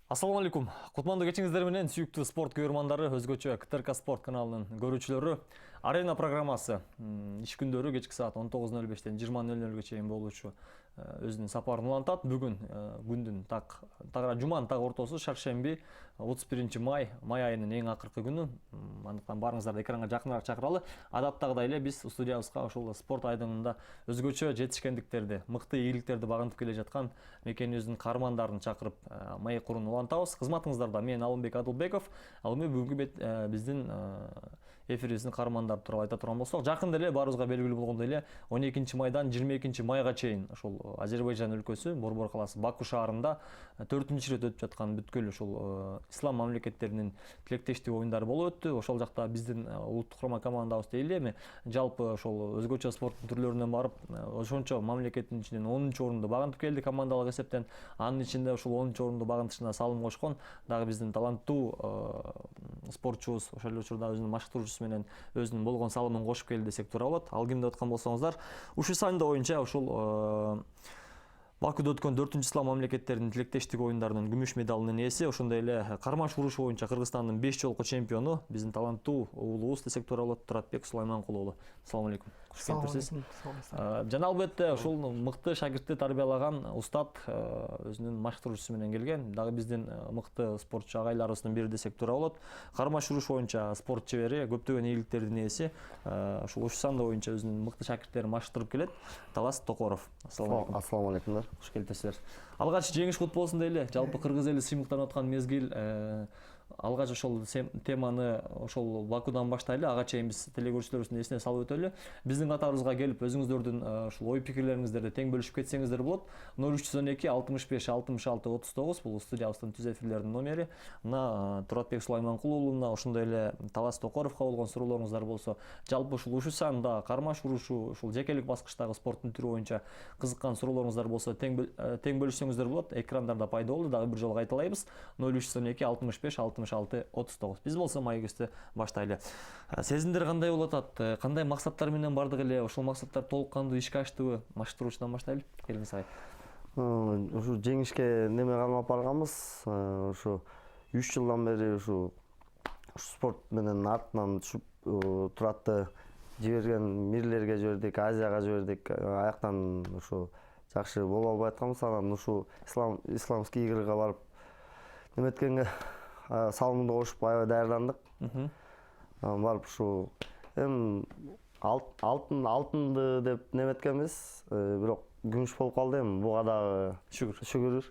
Ассаламу алейкум. Кутмандуу кечиңиздер менен сүйүктүү спорт көрөрмандары, өзгөчө КТРК спорт каналынын көрүүчүлөрү. Арена программасы иш күндөрү кечки саат 19:05-тен 20:00-ге чейин болуучу өзүнүн сапарын улантат. Бүгүн күндүн жуманын так ортосу, шаршемби, 31 май айынын эң акыркы күнү. Андыктан барыңыздарды экранга жакыныраак чакыралы. Адаттагыдай эле биз студиябызга ошол спорт айдыңында өзгөчө жетишкендиктерди, мыкты ийгиликтерди багынтып келе жаткан мекенибиздин каармандарын чакырып маек курууну улантабыз. Кызматыңыздарда мен Алымбек Адылбеков. Ал эми бүгүнкү биздин эфирибиздин каармандары тууралуу айта турган болсок, жакында эле баарыбызга белгилүү болгондой эле 12 майдан 22 майга чейин ошол Азербайжан өлкөсү Борбор калаасы Баку шаарында 4-рет өтүп жаткан бүткүл ошол ислам мамлекеттеринин тилектештик оюндары болуп өттү. Ошол жакта биздин улуттук курма командабыз дейли эми жалпы ошол өзгөчө спорттун түрлөрүнөн барып ошончо мамлекеттин ичинен 10-орунду багынтып келди командалык эсептен. Анын ичинде ошол 10-орунду багынтышына салым кошкон дагы биздин таланттуу спортчубуз, ошол эле учурда өзүнүн машыктыруучусу менен өзүнүн болгон салымын кошуп келди десек туура болот. Ал ким деп аткан болсоңуздар, ушул санда боюнча ушул Бакуда өткөн 4-ислам мамлекеттеринин тилектештик оюндарынын күмүш медалынын ээси, ошондой эле кармаш урушу боюнча Кыргызстандын 5 жолку чемпиону, биздин таланттуу уулубуз десек туура болот, Туратбек Сулайманкулу уулу. Ассаламу алейкум. Жана албетте ушул мыкты шакиртти тарбиялаган устат өзүнүн машыктыруучусу менен келген. Дагы биздин мыкты спортчу агайларыбыздын бири десек туура болот. Кармаш уруш боюнча спорт чебери, көптөгөн ийгиликтердин ээси, ушул санда боюнча өзүнүн мыкты шакирттерин маштырып келет. Талас Токоров. Ассаламу алейкум. Куш келипсиздер. Алгач жеңиш кут болсун дейле. Жалпы кыргыз эли сыймыктанып аткан мезгил, алгач ошол теманы ошол Бакудан баштайлы, ага чейин биз телекөрүүчүлөрүбүздүн эсине салып өтөлү. Биздин катарыбызга келип өзүңүздөрдүн ушул ой пикирлериңиздерди тең бөлүшүп кетсеңиздер болот. 0312 65 66 39 бул студиябыздын түз эфирлеринин номери. Мына Туратбек Сулайманкулу уулуна, ошондой эле Талас Токоровго болгон суроолоруңуздар болсо, жалпы ушул санда кармаш урушу, ушул жекелик баскычтагы спорттун түрү боюнча кызыккан суроолоруңуздар болсо тең бөлүшсөңүздөр болот. Экрандарда пайда болду, дагы бир жолу кайталайбыз. 0312 65 66 39. Биз болсо маегибизди баштайлы. Сезимдер кандай болуп атат? Кандай максаттар менен бардык эле? Ошол максаттар толук кандуу ишке аштыбы? Машыктыруучудан баштайлы. Келиңиз агай. Ушу жеңишке неме калмап барганбыз. Ушу 3 жылдан бери ушу спорт менен артынан түшүп туратты жиберген мирлерге жибердик, Азияга жибердик. Аяктан ушу жакшы боло албай атканбыз. Анан ушу исламский играга барып неметкенге салымды кошуп аябай даярдандык. Барып ушу алтынды деп неметкенбиз, бирок күмүш болуп калды. Буга дагы шүгүр.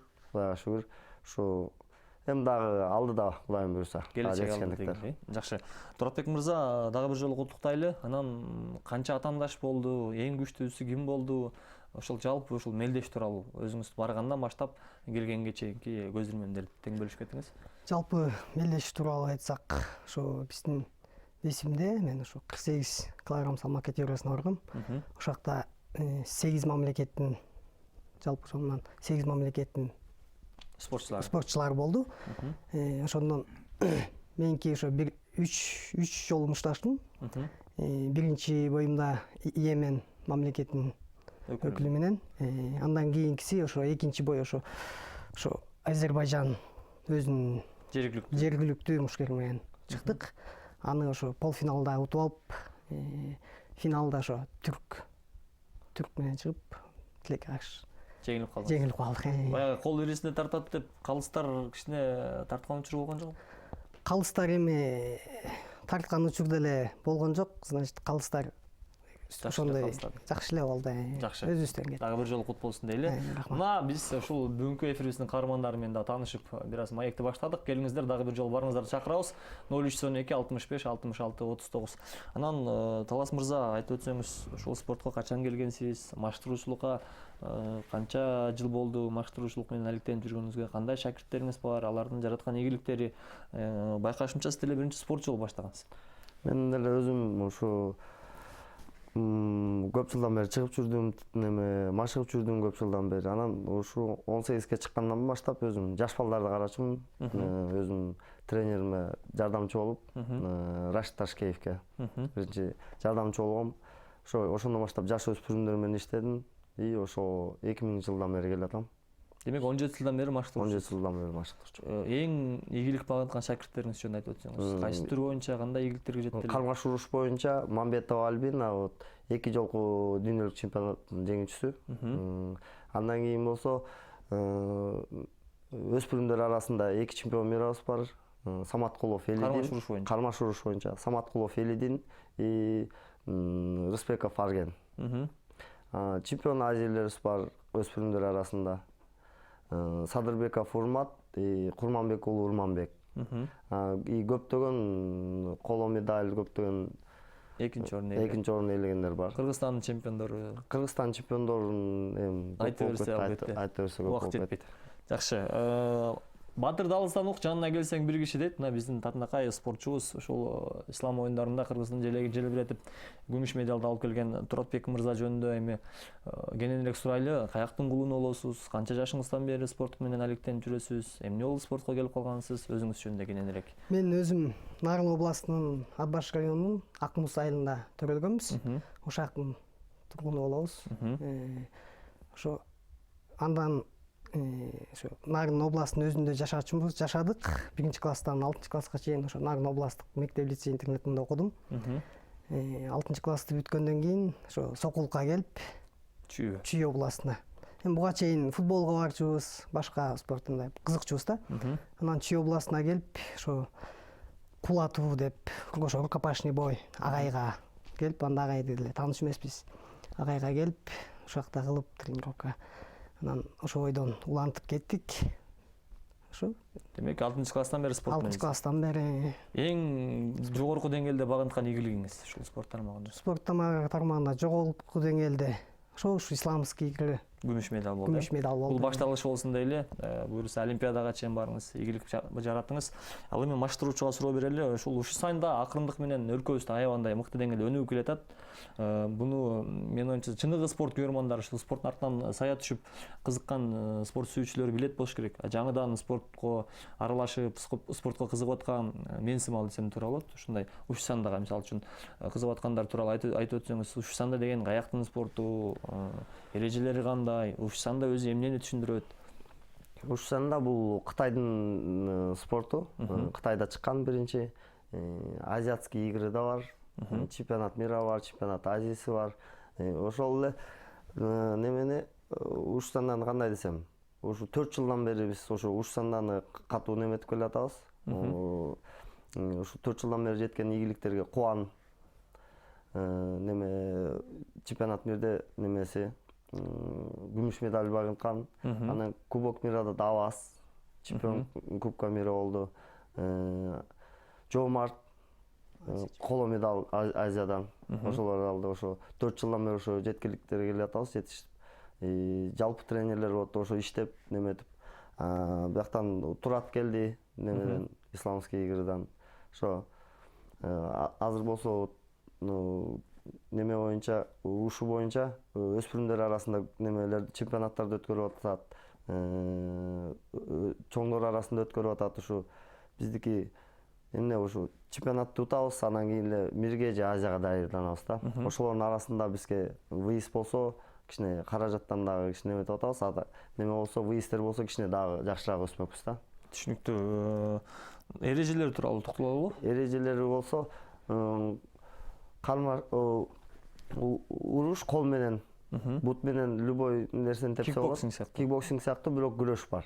Ушу дагы алдыда Кудайым буйруса. Келечек. Жакшы. Туратбек мырза, дагы бир жолу куттуктайлы. Анан канча атаандаш болду? Эң күчтүүсү ким болду? Ошол жалпы ушул мелдеш тууралуу өзүңүз баргандан баштап келгенге чейинки көзүрмөндөрдү тең бөлүшүп кетиңиз. Жалпы мелдеш тууралуу айтсак, ошо биздин весимде мен ошо 48 килограмм салмак категориясына баргам. Ошол жакта 8 мамлекеттин, жалпы ошондон 8 мамлекеттин спортчулары болду. Ошондон меники ошо 3 жолу мушташтым. Биринчи боюмда Йемен мамлекетинин өкүлү менен, андан кийинкиси ошо экинчи бой ошо Азербайжан өзүнүн жергиликтүү мушкери менен чыктык. Аны ошо полфиналда утуп алып, финалда ошо түрк менен чыгып, тилекке каршы жеңилип калдык. Баягы кол ирисине тартат деп калыстар кичине тарткан учур болгон жокпу? Калыстар эми тарткан учур деле болгон жок. Значит, калыстар ошондой жакшы эле болду. Жакшы. Өзүбүздөн кетти. Дагы бир жолу кут болсун дейли. Мына биз ушул бүгүнкү эфирибиздин каармандары менен да таанышып, бир аз маекти баштадык. Келиңиздер, дагы бир жолу барыңыздарды чакырабыз. 0312 65 66 39. Анан Талас мырза, айтып өтсөңүз, ушул спортко качан келгенсиз? Маштыруучулукка канча жыл болду? Маштыруучулук менен алектенип жүргөнүңүзгө кандай шакирттериңиз бар? Алардын жараткан ийгиликтери? Байкашымча сиз деле биринчи спортчу болуп баштагансыз. Мен деле өзүм ушу көп жылдан бери чыгып жүрдүм, машыгып жүрдүм көп жылдан бери. Анан ушу 18ге чыккандан баштап өзүм жаш балдарды карачумун. Өзүм тренериме жардамчы болуп, Рашид Ташкеевке биринчи жардамчы болгом. Ошондон баштап жаш өспүрүмдөр менен иштедим. И ошо 2000 жылдан бери келатам. Демек 17 жылдан бери машыктыруу. 17 жылдан бери машыктырчу. Эң ийгилик багынткан шакирттериңиз жөнүндө айтып өтсөңүз. Кайсы түр боюнча кандай ийгиликтерге жеттиңиз? Кармаш уруш боюнча Мамбетова Альбина вот 2 жолку дүйнөлүк чемпионаттын жеңүүчүсү. Андан кийин болсо өспүрүмдөр арасында 2 чемпион мирабыз бар. Саматкулов Элидин. Кармаш уруш боюнча Саматкулов Элидин и Рыспеков Арген. Чемпион Азиялерибиз бар өспүрүмдөр арасында. Садырбеков Урмат, Курманбек уулу Урманбек. И көптөгөн коло медаль, көптөгөн экинчи орун ээлегендер бар. Кыргызстандын чемпиондору. Кыргызстан чемпиондорун Айта берсе убакыт жетпейт. Жакшы. Батыр Далыстанов жанына келсең бир киши дейт. Мына биздин Татынакай спортчубуз ошол ислам оюндарында Кыргыздын желбиретип күмүш медалды алып келген Туратбек мырза жөнүндө эми кененирээк сурайлы. Каяктын кулуну болосуз? Канча жашыңыздан бери спорт менен алектенип жүрөсүз? Эмне болуп спортко келип калгансыз? Өзүңүз жөнүндө кененирээк. Мен өзүм Нарын областынын Атбаш районунун Акмус айылында төрөлгөнбүз. Ошактын тургуну болобуз. Ошо андан ошо Нарын областынын өзүндө жашачумбуз, жашадык. 1-класстан 6-класска чейин ошо Нарын областтык мектеп лицей интернатында окудум. 6-классты бүткөндөн кийин ошо Сокулукка келип, Чүй областына. Эми буга чейин футболго барчубуз, башка спортунда кызыкчубуз да. Анан Чүй областына келип, ошо кул атуу деп, ошо рукопашный бой агайга келип, анда агайды деле тааныш эмеспиз. Агайга келип, ошакта кылып тренировка. Анан ошо бойдон улантып кеттик. Ошо. Демек 6-класстан бери спорт менен. 6-класстан бери. Эң жогорку деңгээлде багынткан ийгилигиңиз ушул спорт тармагында? Спорт тармагында жогорку деңгээлде ошо исламский игры. Күмүш медаль болду. Күмүш медаль болду. Бул башталыш болсун дейли. Буюрса Олимпиадага чейин барыңыз, ийгилик жараттыңыз. Ал эми маштыруучуга суроо берели. Ушул Уш Сайында акырындык менен өлкөбүздө аябандай мыкты деңгээлде өнүгүп келатат. Буну мен оюмча чыныгы спорт көрөрмандар, ушул спорттун артынан сая түшүп кызыккан спорт сүйүүчүлөр билет болуш керек. Жаңыдан спортко аралашып, спортко кызыгып аткан мен сымал десем туура болот. Ушундай Уш Сандага мисалы үчүн кызыгып аткандар тууралуу айтып өтсөңүз, Уш Санда деген каяктын спорту, эрежелери кандай, Уш Санда өзү эмнени түшүндүрөт? Уш Санда бул Кытайдын спорту. Кытайда чыккан биринчи. Азиатский игры да бар. Чемпионат мира бар, чемпионат Азиясы бар. Ошол эле немени Уш Санданы кандай десем, ушу 4 жылдан бери биз ошо Уш Санданы катуу неметип келатабыз. Ушу 4 жылдан бери жеткен ийгиликтерге кубан. Неме чемпионат мирде немеси күмүш медаль багынткан. Анан Кубок мирада да аз. Чемпион Кубка мира болду. Жомарт коло медаль Азиядан. Ошолор алды. Ошо 4 жылдан бери ошо жеткиликтерге келатабыз, жетишип. Жалпы тренерлер болот, ошо иштеп неметип. Бияктан Турат келди, немеден исламский игрыдан. Ошо азыр болсо неме боюнча, ушу боюнча өспүрүмдөр арасында немелер чемпионаттарды өткөрүп атат. Чоңдор арасында өткөрүп атат. Ушу биздики эмне ушу чемпионатты утабыз, анан кийин эле мирге же Азияга даярданабыз да. Ошолордун арасында бизге выезд болсо, кичине каражаттан дагы кичине неметип атабыз. Неме болсо, выезддер болсо кичине дагы жакшыраак өсмөкпүз да. Түшүнүктүү. Эрежелер тууралуу токтололу. Эрежелери болсо, уруш кол менен, бут менен любой нерсени тепсе болот. Кикбоксинг сыяктуу, бирок күрөш бар.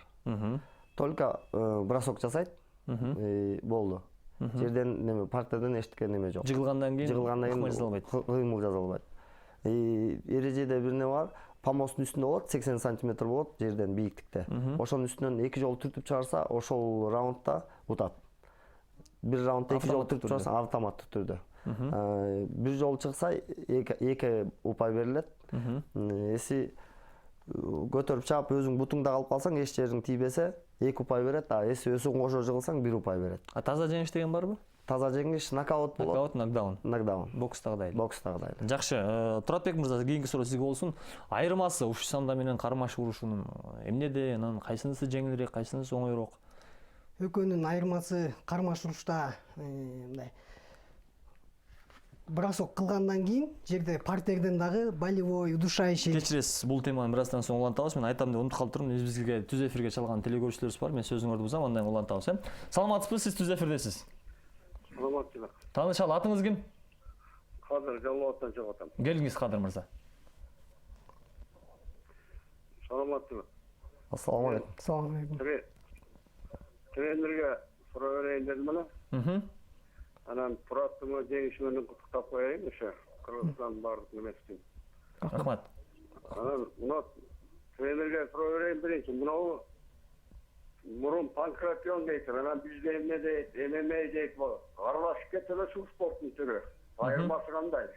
Только бросок жасайт, болду. Жерден неме партерден эчтеке неме жок. Жыгылгандан кийин кыймыл жасалбайт. Эрежеде бир неме бар. Помосттун үстүндө болот, 80 сантиметр болот жерден бийиктикте. Ошонун үстүнөн 2 жолу түртүп чыгарса, ошол раундда утат. Бир раундда 2 жолу түртүп чыгарса, автоматтык түрдө. Бир жолу чыкса, 2 упай берилет. Эси көтөрүп чаап өзүң бутуңда калып калсаң, эч жериң тийбесе, 2 упай берет. Эси өзүң кошо жыгылсаң, 1 упай берет. Таза жеңиш деген барбы? Таза жеңиш нокаут болот. Нокдаун. Бокстагыдай. Жакшы. Туратбек мырза, кийинки суроо сизге болсун. Айырмасы Уш Санда менен кармаш урушунун эмнеде, анан кайсынысы жеңилирээк, кайсынысы оңоюраак? Экөөнүн айырмасы кармаш урушта мындай бросок кылгандан кийин жерде партерден дагы болевой, удушающий. Кечиресиз, бул теманы бир аздан соң улантабыз. Мен айтам деп унутуп калып турмун. Бизге түз эфирге чалган телегөрүүчүлөрүбүз бар. Мен сөзүңөрдү бузам, андан кийин улантабыз, Саламатсызбы, сиз түз эфирдесиз. Саламатчылык. Тааныш ал, атыңыз ким? Кадыр Жалал Аттан чыгып атам. Келиңиз, Кадыр мырза. Саламатчылык. Ассаламу алейкум. Салам алейкум. Тренерге суроо берейин дедим эле. Анан Тураттын жеңиши менен куттуктап коеюн ошо. Кыргызстан бардык немесин. Рахмат. Анан мына тренерге суроо берейин биринчи. Мынау мурун панкратион дейт, анан бизде эмне дейт, ММА дейт. Аралашып кетти эле ушул спорттун түрү. Айырмасы кандай?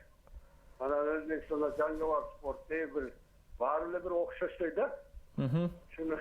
Анан Өзбекстанда жаңы бар спорт бир баары эле бир окшоштойт да. Шуну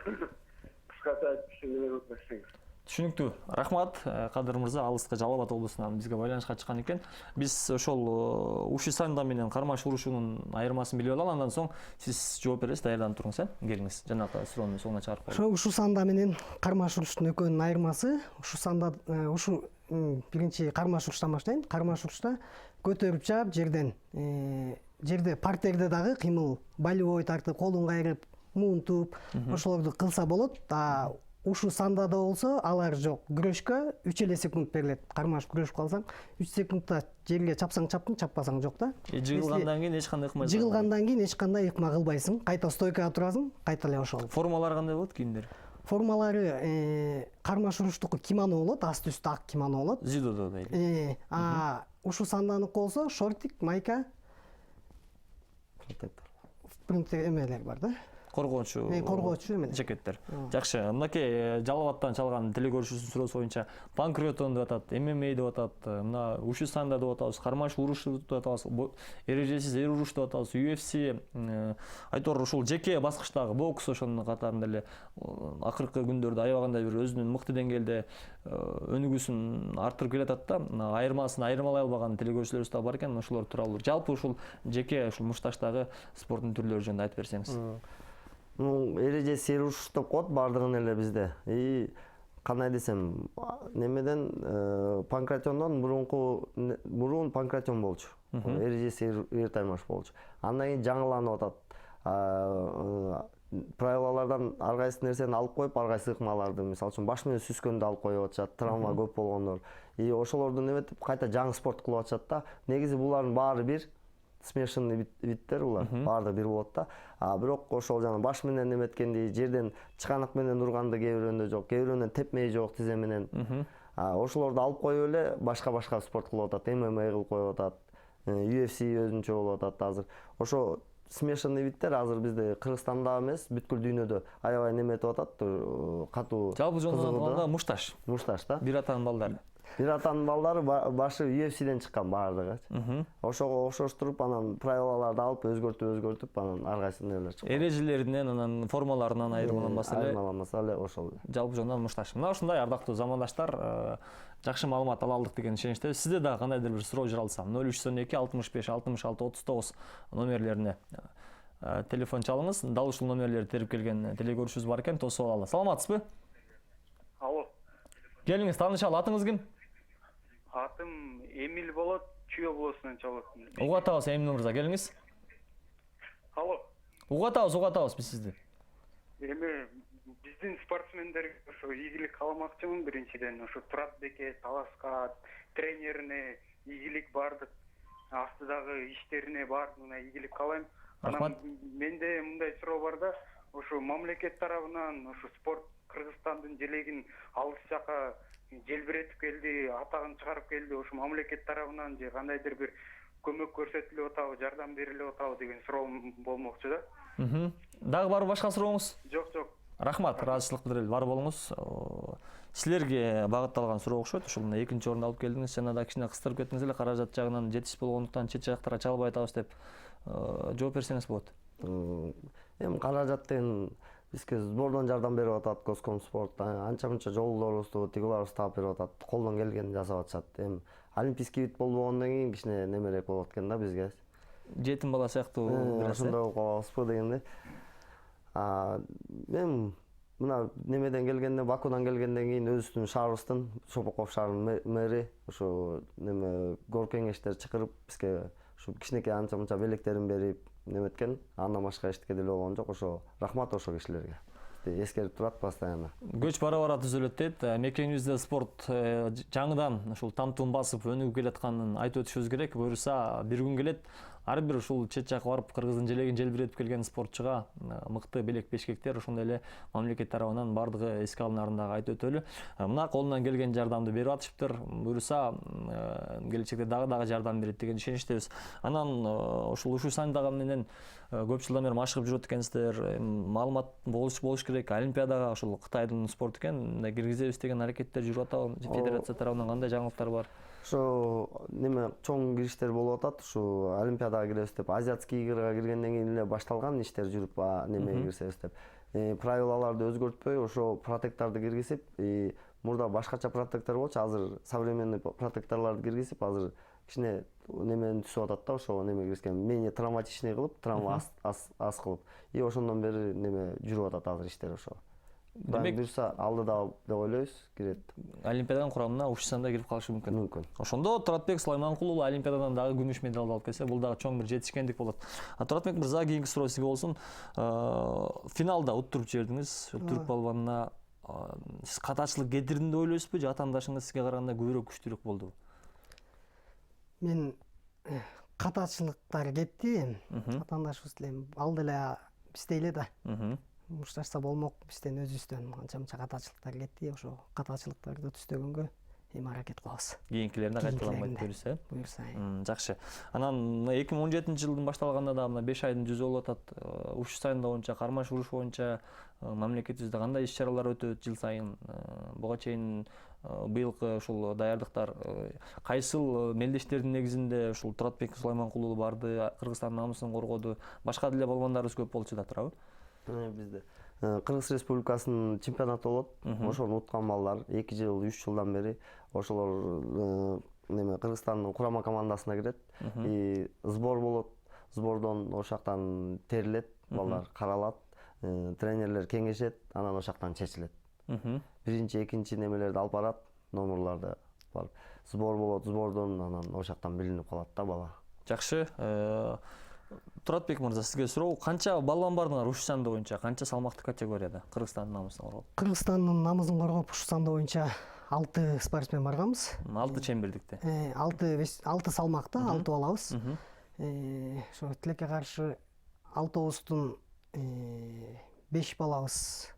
кыскача айтып түшүндүрүп өтсөңүз. Түшүнүктүү. Рахмат, Кадыр мырза, алыска Жалал Ат облусунан бизге байланышка чыккан экен. Биз ошол Ушу Санда менен кармаш урушунун айырмасын билип алалы, андан соң сиз жооп бересиз, даярданып туруңуз, келиңиз. Жанакы суроонун соңуна чыгарып коелу. Ошо Ушу Санда менен кармаш уруштун экөөнүн айырмасы, Ушу Санда ушу биринчи кармаш уруштан баштайын. Кармаш урушта көтөрүп чаап жерде партерде дагы кыймыл болевой тартып, колун кайрып, муунтуп, ошолорду кылса болот. Ушу Сандада болсо алар жок. Күрөшкө 3 эле секунд берилет. Кармаш күрөшүп калсаң, 3 секундта жерге чапсаң чаптың, чаппасаң жок да. Жыгылгандан кийин эч кандай ыкма. Жыгылгандан кийин эч кандай ыкма кылбайсың. Кайта стойкага турасың, кайта эле ошол. Формалары кандай болот кийимдер? Формалары кармаш уруштуку кимоно болот, асты үстү ак кимоно болот. Зидодо дейли. Ушу Санданыкы болсо шортик, майка, принтер эмелер бар да. Коргоочу эмелер. жакеттер. Жакшы. Мынакей Жалал Аттан чалган телегөрүүчүсүнүн суроосу боюнча панкратион деп атат, ММА деп атат, мына Ушу Санда деп атабыз, кармаш уруш деп атабыз, эрежесиз эр уруш деп атабыз, UFC, айтор ушул жеке баскычтагы бокс ошонун катарында эле акыркы күндөрдө аябагандай бир өзүнүн мыкты деңгээлде өнүгүүсүн арттырып келатат да. Айырмасын айырмалай албаган телегөрүүчүлөрүбүз да бар экен. Ошолор тууралуу жалпы ушул жеке ушул мушташтагы спорттун түрлөрү жөнүндө айтып берсеңиз. Эрежеси эр уруш деп коет баардыгын эле бизде. Кандай десем, немеден панкратиондон мурун панкратион болчу. Эрежеси эр таймаш болчу. Андан кийин жаңыланып атат. Правилалардан ар кайсы нерсени алып коюп, ар кайсы ыкмаларды, мисалы үчүн баш менен сүскөндү алып коюп атышат, травма көп болгондор. Ошолорду неметип кайта жаңы спорт кылып атышат да. Негизи булардын баары бир смешанный биттер булар, баардыгы бир болот да. Бирок ошол жана баш менен неметкенди, жерден чыканак менен урганды кээ бирөөндө жок, кээ бирөөндө тепмей жок тизе менен. Ошолорду алып коюп эле башка спорт кылып атат, ММА кылып коюп атат, UFC өзүнчө болуп атат азыр. Ошо смешанный биттер азыр бизде Кыргызстанда эмес, бүткүл дүйнөдө аябай неметип атат, катуу. Жалпы жөнүндө алганда мушташ. Мушташ да. Бир атанын балдары. Бир атанын балдары башы UFC'ден чыккан баардыгы. Ошого окшоштуруп, анан правилаларды алып өзгөртүп, анан ар кайсы нелер чыккан. Эрежелеринен, анан формаларынан айырмаланбаса эле ошол. Жалпы жөнүндө мушташ. Мына ушундай ардактуу замандаштар, жакшы маалымат ала алдык деген ишеничте. Сизде дагы кандайдыр бир суроо жаралса, 0312 65 66 39 номерлерине телефон чалыңыз. Дал ушул номерлерди терип келген телегөрүүчүбүз бар экен, тосуп алалы. Саламатсызбы? Алло. Келиңиз, таанышалы, атыңыз ким? Атым Эмил болот, Чүй облусунан чалат. Угатабыз, Эмил мырза, келиңиз. Алло. Угатабыз биз сизди. Эми биздин спортсмендерге ошо ийгилик кааламакчымын биринчиден. Ошо Турат Беке, Таласка тренерине ийгилик, бардык астыдагы иштерине баардыгына ийгилик каалайм. Анан менде мындай суроо бар да, ошо мамлекет тарабынан ошо спорт Кыргызстандын желегин алыс жака желбиретип келди, атагын чыгарып келди. Ошо мамлекет тарабынан же кандайдыр бир көмөк көрсөтүлүп атабы, жардам берилип атабы деген суроо болмокчу да. Дагы барбы башка сурооңуз? Жок. Рахмат, ыраазычылык билдирели, бар болуңуз. Силерге багытталган суроо окшойт. Ушул мына экинчи орунду алып келдиңиз, жана да кичине кыстырып кеттиңиз эле, каражат жагынан жетишсиз болгондуктан чет жактарга чала албай атабыз деп жооп берсеңиз болот. Эми каражат деген бизге сбордон жардам берип атат, Госкомспорт, анча-мынча жолдорубузду тигиларыбыз таап берип атат, колдон келгенин жасап атышат. Эми олимпийский вид болбогондон кийин кичине немерээк болот экен да бизге. Жетим бала сыяктуу ошондой болуп калабызбы дегенде. Мен мына немеден келгенде, Бакудан келгенден кийин өзүбүздүн шаарыбыздын, Шопоков шаарынын мэри ошо неме гор кеңештер чакырып бизге ушу кичинекей анча мынча белектерин берип неметкен. Андан башка эчтеке деле болгон жок. Ошо рахмат ошо кишилерге. Эскерип турат постоянно. Көч бара түзөлөт дейт. Мекенибизде спорт жаңыдан ушул тамтын басып өнүгүп келатканын айтып өтүшүбүз керек. Буюрса бир күн келет, ар бир ушул чет жакка барып Кыргыздын желегин желбиретип келген спортчуга мыкты белек бешкектер ошондой эле мамлекет тарабынан бардыгы эске алынаарын дагы айтып өтөлү. Мына колунан келген жардамды берип атышыптыр. Буюрса келечекте дагы жардам берет деген ишеничтебиз. Анан ушул Ушусандагы менен көп жылдан бери машыгып жүрөт экенсиздер. Маалымат болуш керек. Олимпиадага ушул Кытайдын спорт экен, киргизебиз деген аракеттер жүрүп атабы? Федерация тарабынан кандай жаңылыктар бар? Ошо неме чоң кириштер болуп атат. Ушу Олимпиадага киребиз деп, Азиатский играга киргенден кийин эле башталган иштер жүрүп, немеге кирсебиз деп. Правилаларды өзгөртпөй, ошо протекторду киргизип, мурда башкача протектор болчу, азыр современный протекторлорду киргизип, азыр кичине немени түсүп атат да, ошо неме киргизген, менее травматичный кылып, травма аз кылып. Ошондон бери неме жүрүп атат азыр иштер ошо. Демек, буюрса алдыда деп ойлойбуз, кирет. Олимпиаданын курамына Ушусанда кирип калышы мүмкүн. Ошондо Туратбек Сулайманкул уулу Олимпиададан дагы күмүш медалды алып келсе, бул дагы чоң бир жетишкендик болот. Туратбек мырза, кийинки суроо сизге болсун. Финалда уттуруп жибердиңиз, түрк балбанына. Сиз катачылык кетирдим деп ойлойсузбу, же атаандашыңыз сизге караганда көбүрөөк күчтүүрөөк болдубу? Мен катачылыктар кетти. Атаандашыбыз деле ал деле бизде эле да. Мушташса болмок, бизден өзүбүздөн анча мынча катачылыктар кетти. Ошо катачылыктарды түстөгөнгө аракет кылабыз. Кийинкилерине кайталамайт буюрса. Буюрса. Жакшы. Анан 2017-жылдын башталганда да мына 5 айдын жүзү болуп атат. Уш сайында боюнча, кармаш уруш боюнча мамлекетибизде кандай иш-чаралар өтөт жыл сайын? Буга чейин быйылкы ушул даярдыктар кайсыл мелдештердин негизинде ушул Туратбек Сулайманкул уулу барды, Кыргызстандын намысын коргоду, башка деле балбандарыбыз көп болчу да турабы? Бизде Кыргыз Республикасынын чемпионаты болот. Ошону уткан балдар 2 жыл, 3 жылдан бери ошолор неме Кыргызстандын курама командасына кирет. Сбор болот. Сбордон ошактан терилет, балдар каралат, тренерлер кеңешет, анан ошактан чечилет. Биринчи, экинчи немелерди алып барат, номерларды барып. Сбор болот, сбордон анан ошактан билинип калат да бала. Жакшы. Туратбек мырза, сизге суроо, канча балбан бардыңар уш санда боюнча, канча салмактуу категорияда Кыргызстандын намысын коргоп? Кыргызстандын намысын коргоп уш санда боюнча 6 спортсмен барганбыз. 6 чембердикте. 6 салмакта 6 балабыз. Ошо тилекке каршы 6-тун 5 балабыз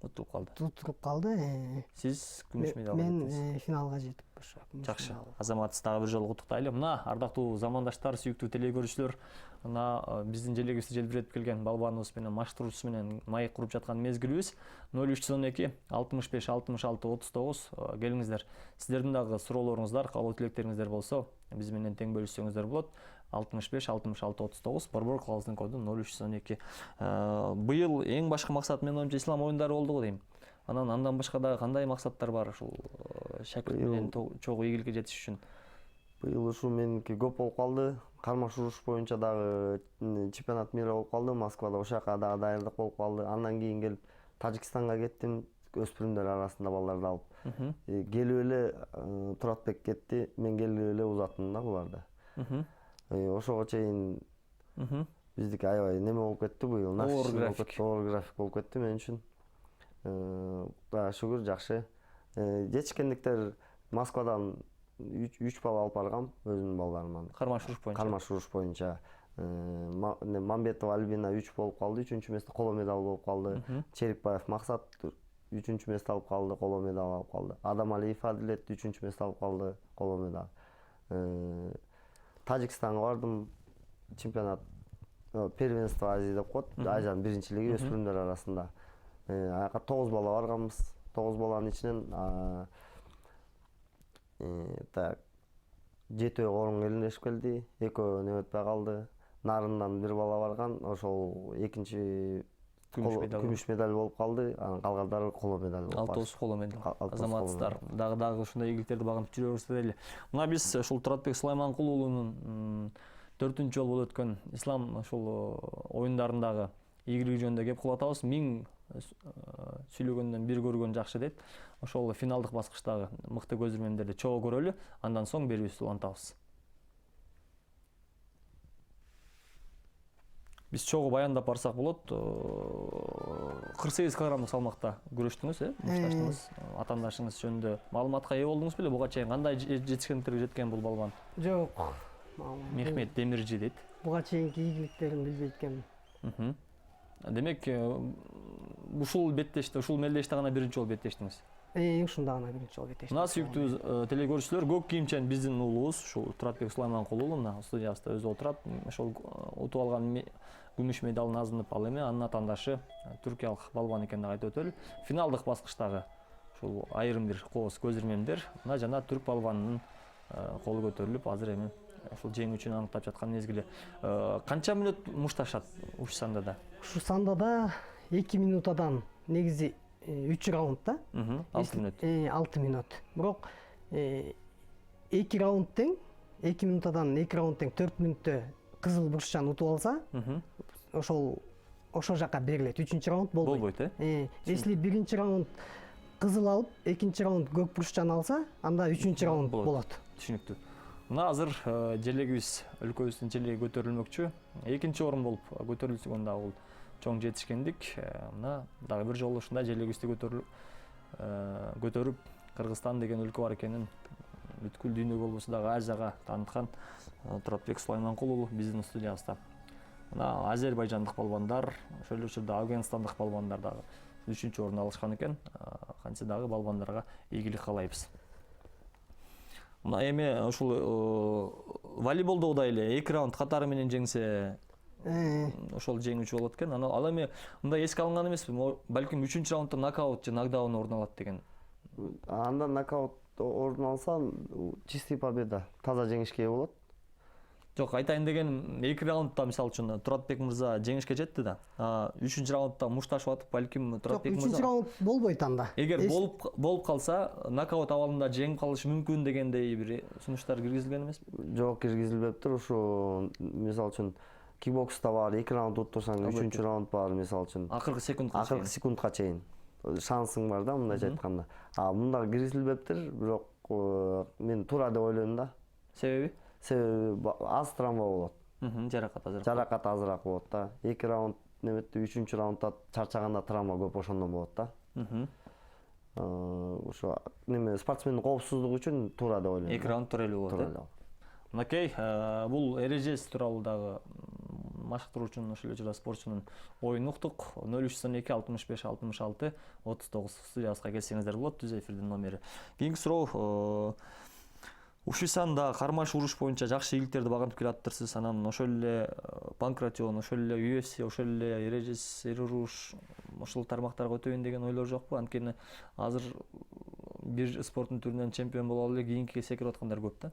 утуруп калды. Сиз күмүш медаль алдыңыз. Мен финалга жетип ошо. Жакшы. Азамат, дагы бир жолу куттуктайлы. Мына ардактуу замандаштар, сүйүктүү телекөрүүчүлөр, мына биздин желегибизди желбиретип келген балбаныбыз менен маштыруучусу менен маек куруп жаткан мезгилибиз 0312 65 66 39. Келиңиздер. Сиздердин дагы суроолоруңуздар, каалоо тилектериңиздер болсо, биз менен тең бөлүшсөңүздөр болот. 65 66 39, борбор калыбыздын коду 0312. Быйыл эң башкы максат менен оюнчу ислам оюндары болду го дейм. Андан башка дагы кандай максаттар бар ушул шакирт менен чогуу ийгиликке жетиш үчүн? Быйыл ушу меники көп болуп калды. Кармаш уруш боюнча дагы чемпионат мира болуп калды. Москвада ошака дагы даярдык болуп калды. Андан кийин келип Тажикстанга кеттим. Өспүрүмдөр арасында балдарды алып. Келип эле Туратбек кетти. Мен келип эле узаттым да буларды. Ошого чейин биздики аябай неме болуп кетти быйыл. Оор график болуп кетти мен үчүн. Да, шүгүр, жакшы. Жетишкендиктер Москвадан 3 бал алып баргам өзүмдүн балдарымдан. Кармаш уруш боюнча. Мамбетова Альбина 3 болуп калды, 3-чү месте коло медаль болуп калды. Черикбаев Максат 3-чү месте алып калды, коло медаль алып калды. Адамалиев Адилет 3-чү месте алып калды, коло медаль. Тажикстанга бардым, чемпионат первенство Азии деп коет, Азиянын биринчилиги өспүрүмдөр арасында. Аяка 9 бала барганбыз. 9 баланын ичинен 7 орун келиндешип келди, 2 не өтпөй калды. Нарындан 1 бала барган, ошол экинчи күмүш медаль болуп калды, анан калгандары коло медаль болуп калды. 6 коло медаль. Азаматсыздар, дагы ушундай ийгиликтерди багынтып жүрөбүздөр эле. Мына биз ушул Туратбек Сулайманкул уулунун 4-жолу болуп өткөн ислам ушул оюндарындагы ийгилиги жөнүндө кеп кылып атабыз. 1000 сүйлөгөндөн бир көргөн жакшы дейт. Ошол финалдык баскычтагы мыкты көзөрмөндөрдү чогуу көрөлү, андан соң берүүбүздү улантабыз. Биз чогуу баяндап барсак болот. 48 килограммдык салмакта күрөштүңүз, мушташтыңыз. Атаандашыңыз жөнүндө маалыматка ээ болдуңуз беле? Буга чейин кандай жетишкендиктерге жеткен бул балбан? Жок. Мехмет Демиржи дейт. Буга чейинки ийгиликтерин билбейт экенмин. Демек, ушул беттеште, ушул мелдеште гана биринчи жолу беттештиңиз. Ушунда гана биринчи жолу беттештим. Мына сүйүктүү телегөрүүчүлөр, көк кийимчен биздин уулубуз, ушул Туратбек Сулайманкул уулу мына студиябызда өзү отурат. Ошол утуп алган күмүш медалын азынып ал эми, анын атаандашы түркиялык балбан экенин айтып өтөлү. Финалдык баскычтагы ушул айрым бир кооз көзөрмөндөр мына жана түрк балбанынын колу көтөрүлүп, азыр эми ушул жеңүүчүнү аныктап жаткан мезгили. Канча мүнөт мушташат ушу сандада? Ушу сандада 2 минутадан негизи 3 раунд да. 6 мүнөт. 6 минут. Бирок 2 раунд тең, 2 минутадан 2 раунд тең 4 мүнөттө кызыл бурччан утуп алса, ошол жака берилет. 3-чү раунд болбойт. Если биринчи раунд кызыл алып, экинчи раунд көк бурччан алса, анда 3-чү раунд болот. Түшүнүктүү. Мына азыр желегибиз, өлкөбүздүн желеги көтөрүлмөкчү. Экинчи орун болуп көтөрүлсөгөн дагы бул чоң жетишкендик. Мына дагы бир жолу ушундай желегибизди көтөрүп Кыргызстан деген өлкө бар экенин бүткүл дүйнөгө болбосо дагы Азияга тааныткан Туратбек Сулайманкул уулу биздин студиябызда. Мына азербайжандык балбандар, ошол эле учурда Афганистандык балбандар дагы 3-чү орун алышкан экен. Кантсе дагы балбандарга ийгилик каалайбыз. Мына эми ушул волейболдогудай эле 2 раунд катары менен жеңсе, ошол жеңүүчү болот экен. Ал эми мындай эске алынган эмеспи? Балким 3-чү раундда нокаут же нокдаун орун алат деген. Анда нокаут орун алса, чистый победа, таза жеңишке ээ болот. Жок, айтайын дегеним, 2 раундда мисалы үчүн Туратбек мырза жеңишке жетти да. 3-чү раундда мушташып атып, балким Туратбек мырза. 3-чү раунд болбойт анда. Эгер болуп калса, нокаут абалында жеңип калышы мүмкүн дегендей бир сунуштар киргизилген эмеспи? Жок, киргизилбептир. Ушу мисалы үчүн кикбокста бар, 2 раунд уттурсаң, 3-чү раунд бар мисалы үчүн. Акыркы секундка чейин. Шансың бар да, мындайча айтканда. Мында киргизилбептир, бирок мен туура деп ойлойм да. Себеби? Себеби аз травма болот. Жаракат азыраак болот да. 2 раунд неметти, 3-чү раундда чарчаганда травма көп ошондон болот да. Ошо неме спортсмендин коопсуздугу үчүн туура деп ойлойм. 2 раунд төрөлүү болот. Мынакей, бул эрежеси тууралуу дагы машыктыруучунун, ошол эле учурда спортчунун оюн уктук. 0392 65 66 39 студиябызга келсеңиздер болот, түз эфирдин номери. Кийинки суроо, Ушисанда кармаш уруш боюнча жакшы ийгиликтерди багынтып келатыптырсыз. Анан ошол эле Панкратион, ошол эле UFC, ошол эле эрежес, эруруш, ошол тармактарга өтөйүн деген ойлор жокпу? Анткени азыр бир спорттун түрүнөн чемпион боло алып эле кийинкиге секирип аткандар көп да.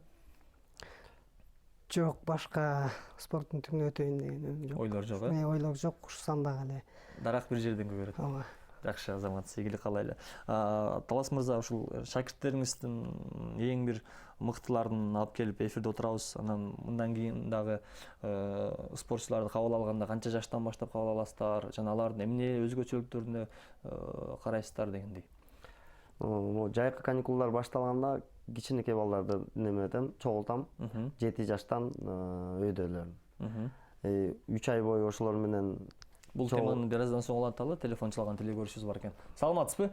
Жок, башка спорттун түрүнө өтөйүн деген жок. Ойлор жок, Ойлор жок, ушу сандагы эле. Дарак бир жерден көгөрөт. Ооба. Жакшы, азамат, ийгилик каалайлы. Талас мырза, ушул шакирттериңиздин эң бир мыктыларын алып келип эфирде отурабыз. Анан мындан кийин дагы спортчуларды кабыл алганда канча жаштан баштап кабыл аласыздар, жана алардын эмне өзгөчөлүктөрүнө карайсыздар дегендей. Жайкы каникулдар башталганда кичинекей балдарды неметем, чогултам. 7 жаштан өйдөлөрүн. 3 ай бою ошолор менен бул теманы бир аздан соң уланталы, телефон чалган телегөрүүчүбүз бар экен. Саламатсызбы?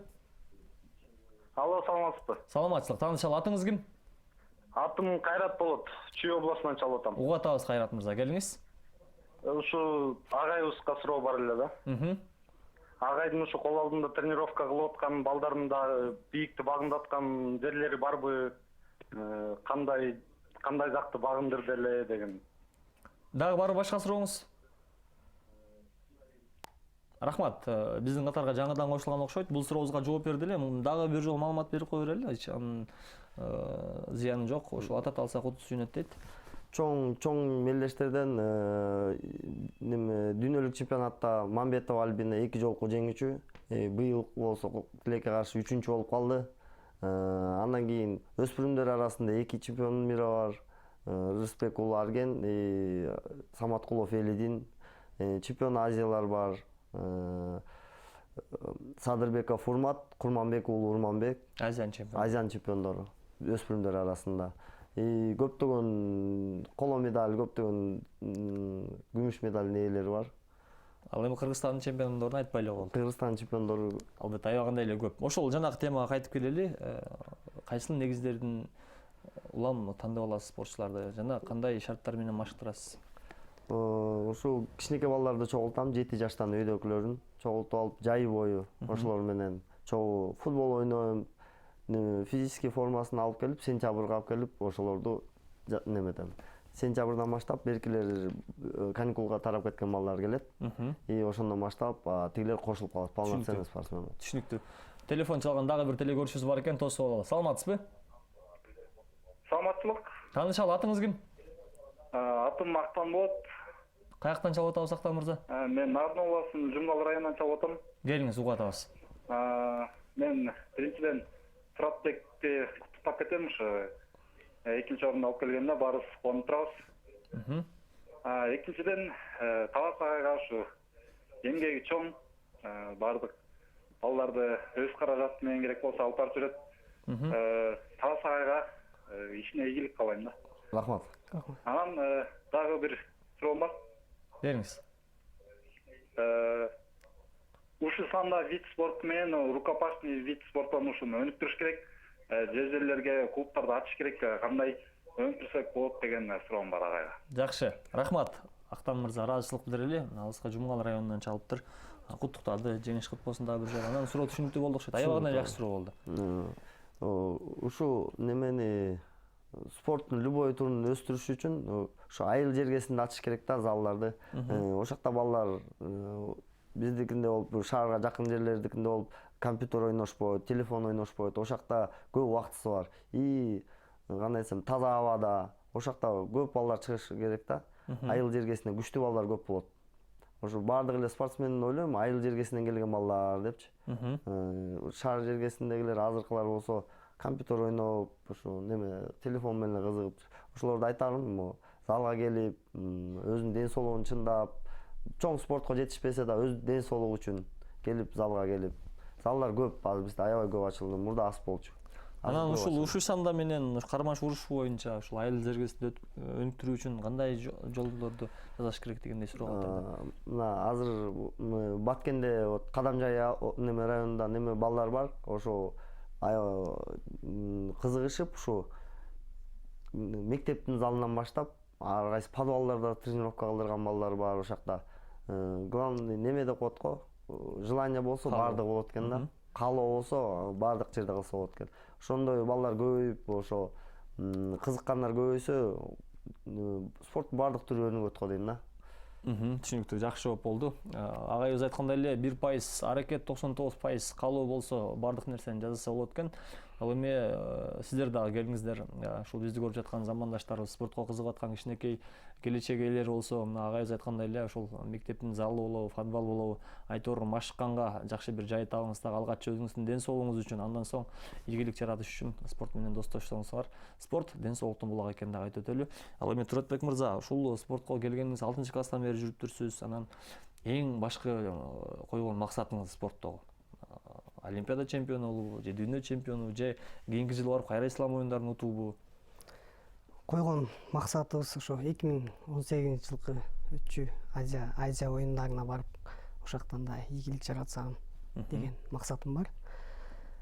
Алло, саламатсызбы? Саламатчылык. Таанышалы, атыңыз ким? Атым Кайрат болот. Чүй областынан чалып атам. Угуп атабыз, Кайрат мырза. Келиңиз. Ушу агайыбызга суроо бар эле да. Агайдын ушу кол алдында тренировка кылып аткан, балдардын да бийикти багындап аткан жерлери барбы? Кандай жакты багындырды эле деген. Дагы бар башка сурооңуз? Рахмат, биздин катарга жаңыдан кошулган окшойт. Бул сурообузга жооп берди эле. Дагы бир жолу маалымат берип кое берели. Анын зыяны жок. Ошол атат алса куту сүйүнөт дейт. Чоң мелдештерден дүйнөлүк чемпионатта Мамбетова Альбина 2 жолку жеңүүчү. Быйыл болсо Тилекке каршы 3-чү болуп калды. Андан кийин өспүрүмдөр арасында 2 чемпион мира бар. Рыспек уулу Арген, Саматкулов Элидин, чемпион Азиялар бар. Садырбеков Урмат, Курманбек уулу Урманбек Азиян чемпион. Азиян чемпиондору өспүрүмдөр арасында. Көптөгөн коло медаль, көптөгөн күмүш медаль ээлери бар. Ал эми Кыргызстандын чемпиондорун айтпай эле болду. Кыргызстан чемпиондору Албетте аябагандай эле көп. Ошол жанагы темага кайтып келели. Кайсыл негиздердин улам тандап аласыз спортчуларды жана кандай шарттар менен машыктырасыз? Ушул кичинекей балдарды чогултам, 7 жаштан өйдөкүлөрүн чогултуп алып, жай бою ошолор менен чогуу футбол ойноем, физический формасын алып келип, сентябрга алып келип, ошолорду неметем. Сентябрдан баштап беркилер каникулга тарап кеткен балдар келет. Ошондон баштап тигилер кошулуп калат, полноценный спортсмен. Түшүнүктүү. Телефон чалган дагы бир телекөрүүчүбүз бар экен, тосуп алалы. Саламатсызбы? Саламаттылык. Таанышалы, атыңыз ким? Атым Актан болот. Каяктан чалып атабыз Актан мырза? Мен Нарын областынын Жумгал районунан чалып атам. Келиңиз, угуп атабыз. Мен биринчиден Туратбекти куттуктап кетем, ушу экинчи орунду алып келгенде баарыбыз кубанып турабыз. Экинчиден Талас агайга ушу эмгеги чоң, баардык балдарды өз каражаты менен керек болсо алып барып жүрөт. Талас агайга ишине ийгилик каалайм да. Рахмат. Анан дагы бир суроом бар. Бериңиз. Ушу санда вид спорту менен рукопашный вид спортун ушуну өнүктүрүш керек. Жер жерлерге клубтарды ачыш керек. Кандай өнүктүрсөк болот деген суроом бар агайга. Жакшы. Рахмат. Актан мырза ыраазычылык билдирели. Алыска Жумгал районунан чалыптыр. Куттуктады, жеңиш кутпосун дагы бир жолу. Анан суроо түшүнүктүү болду окшойт. Аябагандай жакшы суроо болду. Ушу немени спорттун любой түрүн өстүрүш үчүн ушу айыл жергесинде ачыш керек да залдарды. Ошакта балдар биздикинде болуп, шаарга жакын жерлердикинде болуп, компьютер ойношпойт, телефон ойношпойт. Ошакта көп убактысы бар. Кандай десем, таза абада, ошакта көп балдар чыгышы керек да. Айыл жергесинде күчтүү балдар көп болот. Ошо баардык эле спортсмен ойлойм, айыл жергесинен келген балдар депчи. Шаар жергесиндегилер азыркылар болсо компьютер ойноп, ушу телефон менен кызыгып, ошолорду айтарым, залга келип, өзүнүн ден соолугун чындап, чоң спортко жетишпесе да өз ден соолугу үчүн келип залга келип. Залдар көп, азыр бизде аябай көп ачылды, мурда аз болчу. Анан ушул ушу санда менен кармаш уруш боюнча ушул айыл жергесинде өнүктүрүү үчүн кандай жолдорду жасаш керек дегендей суроо калтырды. Мына азыр Баткенде Кадамжай районунда балдар бар. Ошо кызыгышып, ушу мектептин залынан баштап ар кайсы подвалдарда тренировка кылдырган балдар бар ошакта. Главный неме деп коет го, желание болсо баардыгы болот экен да. Каалоо болсо баардык жерде кылса болот экен. Ошондой балдар көбөйүп, ошо кызыккандар көбөйсө, спорттун баардык түрү өнүгөт го дейм да. Түшүнүктүү, жакшы жооп болду. Агайыбыз айткандай эле 1% аракет, 99% каалоо болсо баардык нерсени жасаса болот экен. Ал эми сиздер дагы келиңиздер. Ушул бизди көрүп жаткан замандаштарыбыз, спортко кызыгып аткан кичинекей келечек ээлери болсо, мына агайыбыз айткандай эле ушул мектептин залы болобу, футбол болобу, айтор машыкканга жакшы бир жай табыңыз дагы алгачы өзүңүздүн ден соолугуңуз үчүн, андан соң ийгилик жаратыш үчүн спорт менен достошсоңуз. Спорт ден соолуктун булагы экенин дагы айтып өтөлү. Ал эми Туратбек мырза, ушул спортко келгениңиз 6-класстан бери жүрүптүрсүз. Анан эң башкы койгон максатыңыз спорттогу? Олимпиада чемпиону болобу, же дүйнө чемпиону, же кийинки жылы барып кайра ислам оюндарын утуубу? Койгон максатыбыз ошо 2018-жылкы өтчү Азия оюндарына барып, ошактан да ийгилик жаратсам деген максатым бар.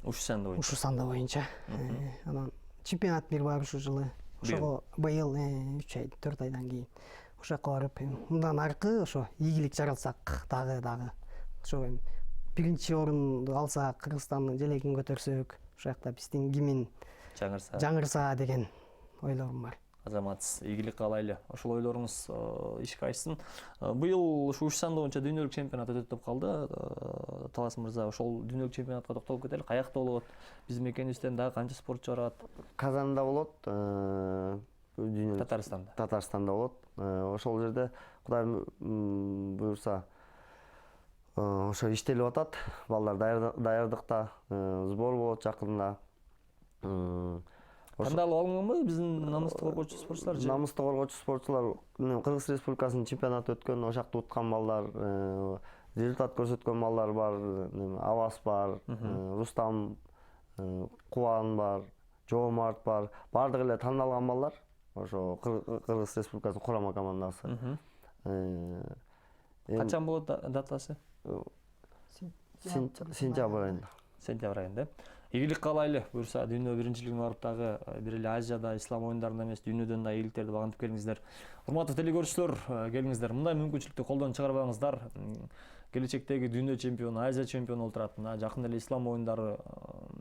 Ушу санда боюнча. Анан чемпионат бир бар ушу жылы. Ошого быйыл 3 ай, 4 айдан кийин ошакка барып, мындан аркы ошо ийгилик жаратсак дагы ошо биринчи орунду алсак, Кыргызстандын желегин көтөрсөк, ошакта биздин кимин жаңырса деген ойлорум бар. Азаматсыз, ийгилик каалайлы. Ошол ойлоруңуз ишке ашсын. Быйыл ушу санда боюнча дүйнөлүк чемпионат өтөт деп калды. Талас мырза, ошол дүйнөлүк чемпионатка токтолуп кетели. Каякта болот? Биздин мекенибизден дагы канча спортчу барат? Казанда болот. Татарстанда болот. Ошол жерде Кудай буйрса ошо иштелип атат. Балдар даярдыкта, сбор болот жакында. Тандалып алынганбы биздин намыстуу коргоочу спортчулар? Намыстуу коргоочу спортчулар Кыргыз Республикасынын чемпионаты өткөн, ошакта уткан балдар, результат көрсөткөн балдар бар, Авас бар, Рустам, Кубан бар, Жоомарт бар. Бардыгы эле тандалган балдар. Ошо Кыргыз Республикасынын курама командасы. Качан болот датасы? Сентябрь айында. Сентябрь айында. Ийгилик каалайлы. Буюрса дүйнө биринчилигине барып дагы бир эле Азияда, ислам оюндарында эмес, дүйнөдөн да ийгиликтерди багынтып келиңиздер. Урматтуу телекөрүүчүлөр, келиңиздер. Мындай мүмкүнчүлүктү колдон чыгарбаңыздар. Келечектеги дүйнө чемпиону, Азия чемпиону болуп турат. Мына жакында эле ислам оюндары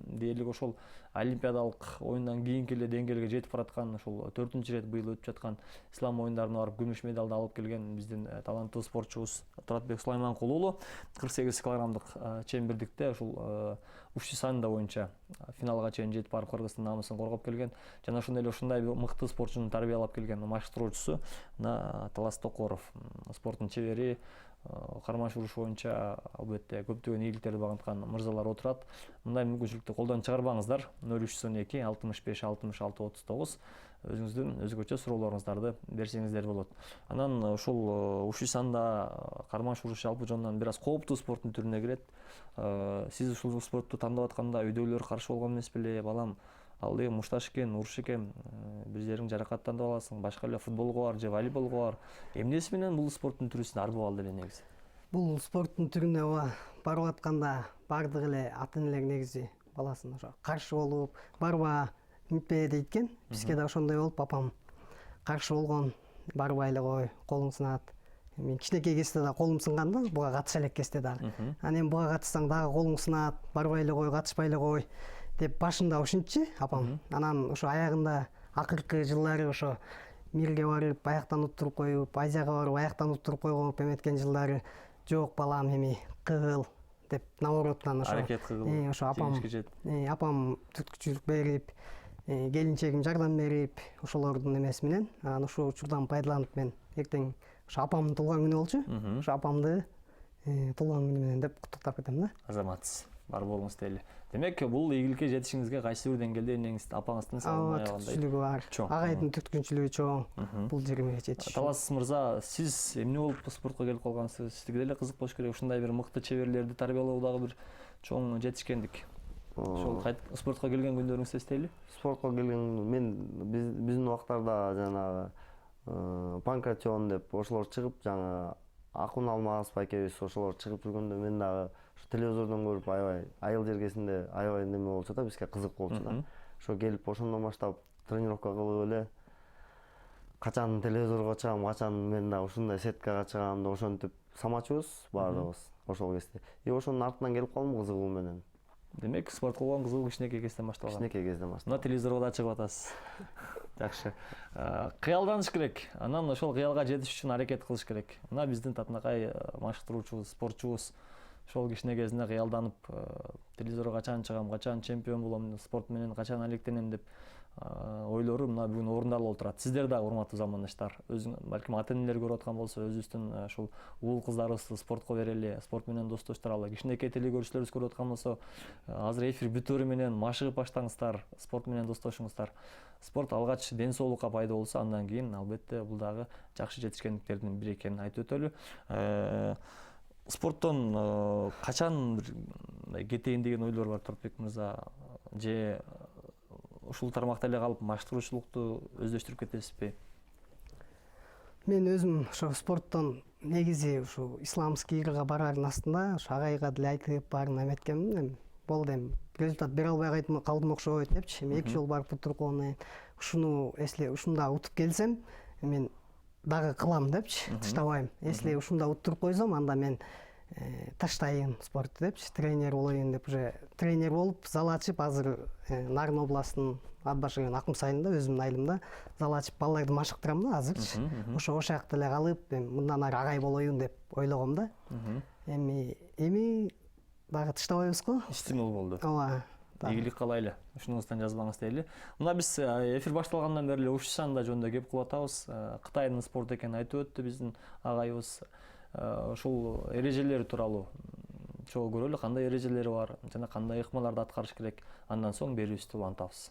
дээрлик ошол олимпиадалык оюндан кийинки эле деңгээлге жетип бараткан, ошол 4-чү ирет быйыл өтүп жаткан ислам оюндарына барып күмүш медалды алып келген биздин таланттуу спортчубуз Туратбек Сулайманкулу уулу 48 килограммдык чембирдикте ушул Ушисанда боюнча финалга чейин жетип барып Кыргыздын намысын коргоп келген жана ошондой эле ушундай мыкты спортчуну тарбиялап келген маштыруучусу мына Талас Токоров, спорттун чебери, кармаш уруш боюнча албетте көптөгөн ийгиликтерди багынткан мырзалар отурат. Мындай мүмкүнчүлүктү колдон чыгарбаңыздар. 0312 65 66 39 өзүңүздүн өзгөчө суроолоруңуздарды берсеңиздер болот. Анан ушул Ушисанда кармаш уруш жалпы жонунан бир аз кооптуу спорттун түрүнө кирет. Сиз ушул спортту тандап атканда үйдөгүлөр каршы болгон эмес беле? Балам, ал деген мушташ экен, уруш экен, бир жериң жаракаттанып аласың, башка эле футболго бар же волейболго бар. Эмнеси менен бул спорттун түрүсүн арбап алды эле негизи? Бул спорттун түрүнө барып атканда бардык эле ата энелер негизи баласын ошо каршы болуп, барба, минтпе дейт экен. Бизге да ошондой болуп, папам каршы болгон, барбай эле кой, колуң сынат. Мен кичинекей кезде да колум сынган да, буга катыша элек кезде дагы. Анан буга катышсаң дагы колуң сынат, барбай эле кой, катышпай эле кой деп башында ушинтчи апам. Анан ошо аягында акыркы жылдары ошо мирге барып аяктан уттуруп коюп, Азияга барып аяктан уттуруп койгоп эметкен жылдары жок балам эми кыгыл деп наоборотунан ошо аракет кылып, ошо апам апам түрткүчүлүк берип, келинчегим жардам берип, ошолордун эмеси менен анан ушул учурдан пайдаланып мен эртең ошо апамдын туулган күнү болчу. Ошо апамды туулган күнү менен деп куттуктап кетем да. Азаматсыз, бар болуңуз дейли. Демек, бул ийгиликке жетишиңизге кайсы бир деңгээлде энеңиз, апаңыздын салымы түрткүчүлүгү бар. Агайдын түрткүчүлүгү чоң. Бул жерге жетиш. Талас мырза, сиз эмне болуп спортко келип калгансыз? Сизге деле кызык болуш керек. Ушундай бир мыкты чеберлерди тарбиялоо дагы бир чоң жетишкендик. Ошол спортко келген күндөрүңүздү эстейли? Спортко келген мен биздин убактарда жанагы Панкратион деп ошолор чыгып, жаңа Акун Алмаз байкебиз ошолор чыгып жүргөндө мен дагы телевизордон көрүп аябай айыл жергесинде аябай неме болчу да, бизге кызык болчу да. Ошо келип ошондон баштап тренировка кылып эле качан телевизорго чыгам, качан мен дагы ушундай сеткага чыгам деп ошентип самачубуз баардыгыбыз ошол кезде. Ошонун артынан келип калдым кызыгуу менен. Демек, спортко болгон кызыгуу кичинекей кезден башталган. Кичинекей кезден башталган. Мына телевизорго да чыгып атасыз. Жакшы. Кыялданыш керек. Анан ошол кыялга жетиш үчүн аракет кылыш керек. Мына биздин Татынакай маштыруучубуз, спортчубуз ошол кичине кезинде кыялданып, телевизорго качан чыгам, качан чемпион болом, спорт менен качан алектенем деп ойлору мына бүгүн орундалып отурат. Сиздер дагы урматтуу замандаштар, балким ата энелер көрүп аткан болсо, өзүбүздүн ушул уул кыздарыбызды спортко берели, спорт менен достоштуралы. Кичинекей телекөрүүчүлөрүбүз көрүп аткан болсо, азыр эфир бүтөөрү менен машыгып баштаңыздар, спорт менен достошуңуздар. Спорт алгач ден соолукка пайда болсо, андан кийин албетте бул дагы жакшы жетишкендиктердин бири экенин айтып өтөлү. Спорттон качан кетейин деген ойлор бар Туратбек мырза, же ушул тармакта эле калып маштыруучулукту өздөштүрүп кетесизби? Мен өзүм ошо спорттон негизи ушу исламский ирга бараардын астында ошо агайга деле айтып баарын эметкенмин. Эми болду, эми результат бере албай калдым окшойт депчи. Эми 2 жолу барып уттуруп койгондон кийин ушунда утуп келсем, мен дагы кылам депчи, таштабайм. Если ушунда уттуруп койсом, анда мен таштайын спортты депчи, тренер болоюн деп уже тренер болуп, зал ачып, азыр Нарын областынын Ат Баш району Акмыс айылында өзүмдүн айылымда зал ачып балдарды машыктырам да азырчы. Ошо жакта эле калып, мындан ары агай болоюн деп ойлогом да. Эми дагы таштабайбызго. Стимул болду. Ооба. Ийгилик каалайлы. Ушуңуздан жазбаңыз дейли. Мына биз эфир башталгандан бери эле Ушисанда жөнүндө кеп кылып атабыз. Кытайдын спорт экенин айтып өттү биздин агайыбыз. Ушул эрежелери тууралуу чогуу көрөлү, кандай эрежелери бар жана кандай ыкмаларды аткарыш керек. Андан соң берүүбүздү улантабыз.